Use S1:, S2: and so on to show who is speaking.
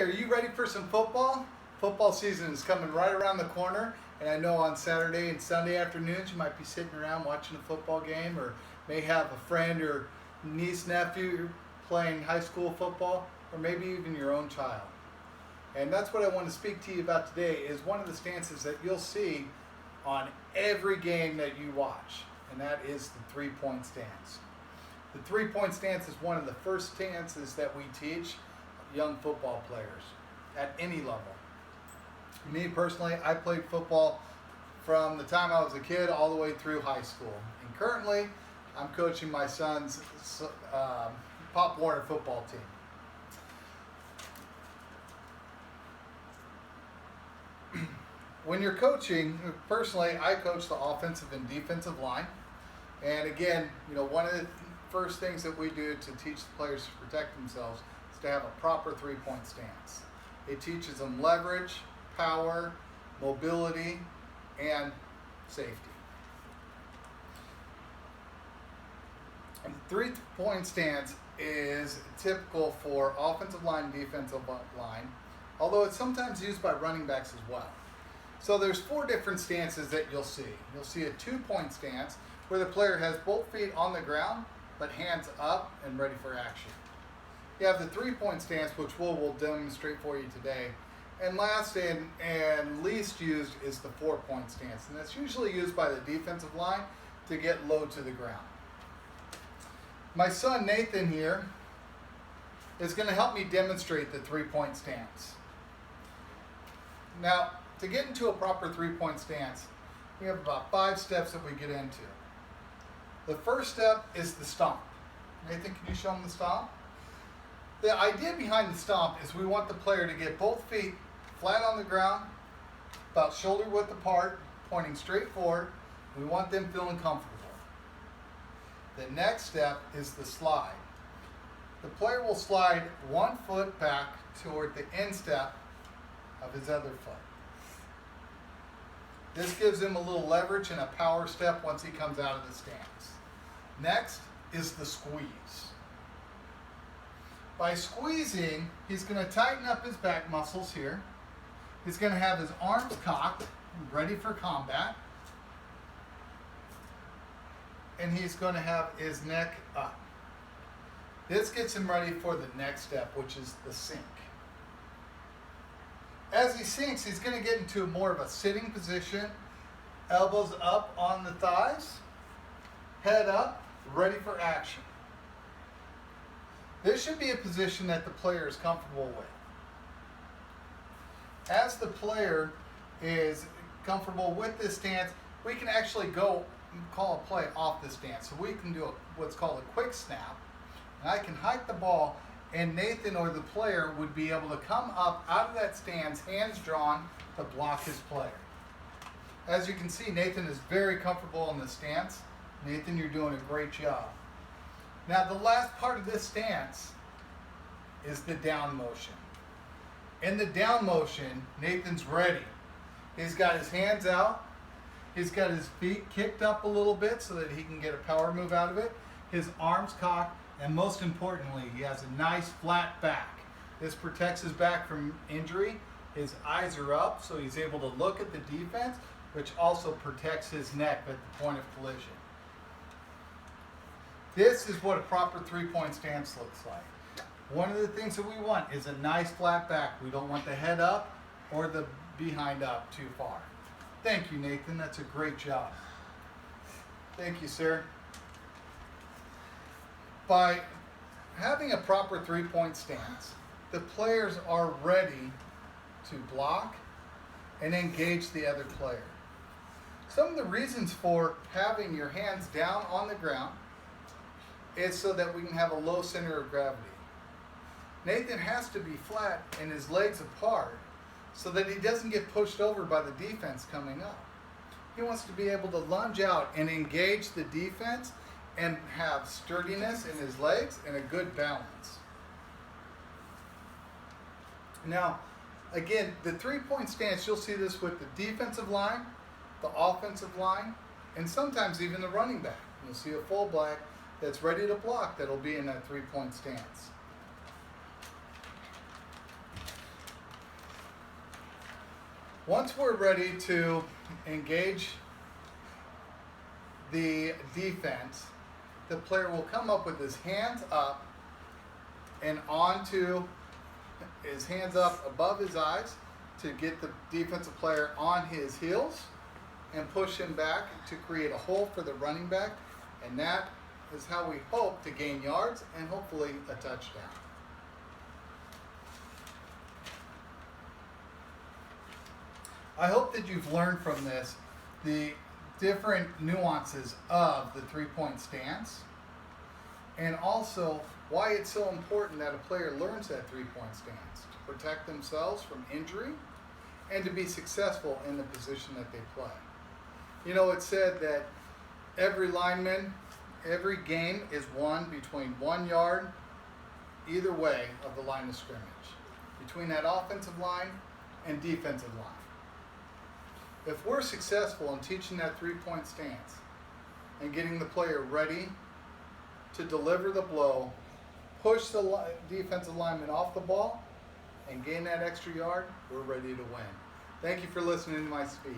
S1: Are you ready for some football? Football season is coming right around the corner, and I know on Saturday and Sunday afternoons you might be sitting around watching a football game, or may have a friend or niece, nephew playing high school football, or maybe even your own child. And that's what I want to speak to you about today, is one of the stances that you'll see on every game that you watch, and that is the three-point stance. The three-point stance is one of the first stances that we teach young football players at any level. Me personally, I played football from the time I was a kid all the way through high school. And currently, I'm coaching my son's Pop Warner football team. When you're coaching, personally, I coach the offensive and defensive line. And again, one of the first things that we do to teach the players to protect themselves is to have a proper three-point stance. It teaches them leverage, power, mobility, and safety. And the three-point stance is typical for offensive line and defensive line, although it's sometimes used by running backs as well. So there's four different stances that you'll see. You'll see a two-point stance where the player has both feet on the ground but hands up and ready for action. You have the three-point stance, which we'll demonstrate for you today. And last and least used is the four-point stance, and that's usually used by the defensive line to get low to the ground. My son Nathan here is going to help me demonstrate the three-point stance. Now, to get into a proper three-point stance, we have about 5 steps that we get into. The first step is the stomp. Nathan, can you show him the stomp? The idea behind the stomp is we want the player to get both feet flat on the ground, about shoulder width apart, pointing straight forward. We want them feeling comfortable. The next step is the slide. The player will slide one foot back toward the instep of his other foot. This gives him a little leverage and a power step once he comes out of the stance. Next is the squeeze. By squeezing, he's going to tighten up his back muscles here. He's going to have his arms cocked, ready for combat. And he's going to have his neck up. This gets him ready for the next step, which is the sink. As he sinks, he's going to get into more of a sitting position, elbows up on the thighs, head up, ready for action. This should be a position that the player is comfortable with. As the player is comfortable with this stance, we can actually go call a play off the stance. So we can do what's called a quick snap. And I can hike the ball, and Nathan or the player would be able to come up out of that stance, hands drawn, to block his player. As you can see, Nathan is very comfortable in the stance. Nathan, you're doing a great job. Now, the last part of this stance is the down motion. In the down motion, Nathan's ready. He's got his hands out. He's got his feet kicked up a little bit so that he can get a power move out of it. His arms cocked, and most importantly, he has a nice flat back. This protects his back from injury. His eyes are up, so he's able to look at the defense, which also protects his neck at the point of collision. This is what a proper three-point stance looks like. One of the things that we want is a nice flat back. We don't want the head up or the behind up too far. Thank you, Nathan. That's a great job. Thank you, sir. By having a proper three-point stance, the players are ready to block and engage the other player. Some of the reasons for having your hands down on the ground is so that we can have a low center of gravity. Nathan has to be flat and his legs apart so that he doesn't get pushed over by the defense coming up. He wants to be able to lunge out and engage the defense and have sturdiness in his legs and a good balance. Now, again, the three-point stance, you'll see this with the defensive line, the offensive line, and sometimes even the running back. You'll see a fullback that's ready to block that'll be in that three-point stance. Once we're ready to engage the defense, the player will come up with his hands up and onto his hands up above his eyes to get the defensive player on his heels and push him back to create a hole for the running back, and that is how we hope to gain yards and hopefully a touchdown. I hope that you've learned from this the different nuances of the three-point stance, and also why it's so important that a player learns that three-point stance to protect themselves from injury and to be successful in the position that they play. You know, it's said that every lineman, every game is won between 1 yard either way of the line of scrimmage, between that offensive line and defensive line. If we're successful in teaching that three-point stance and getting the player ready to deliver the blow, push the defensive lineman off the ball, and gain that extra yard, we're ready to win. Thank you for listening to my speech.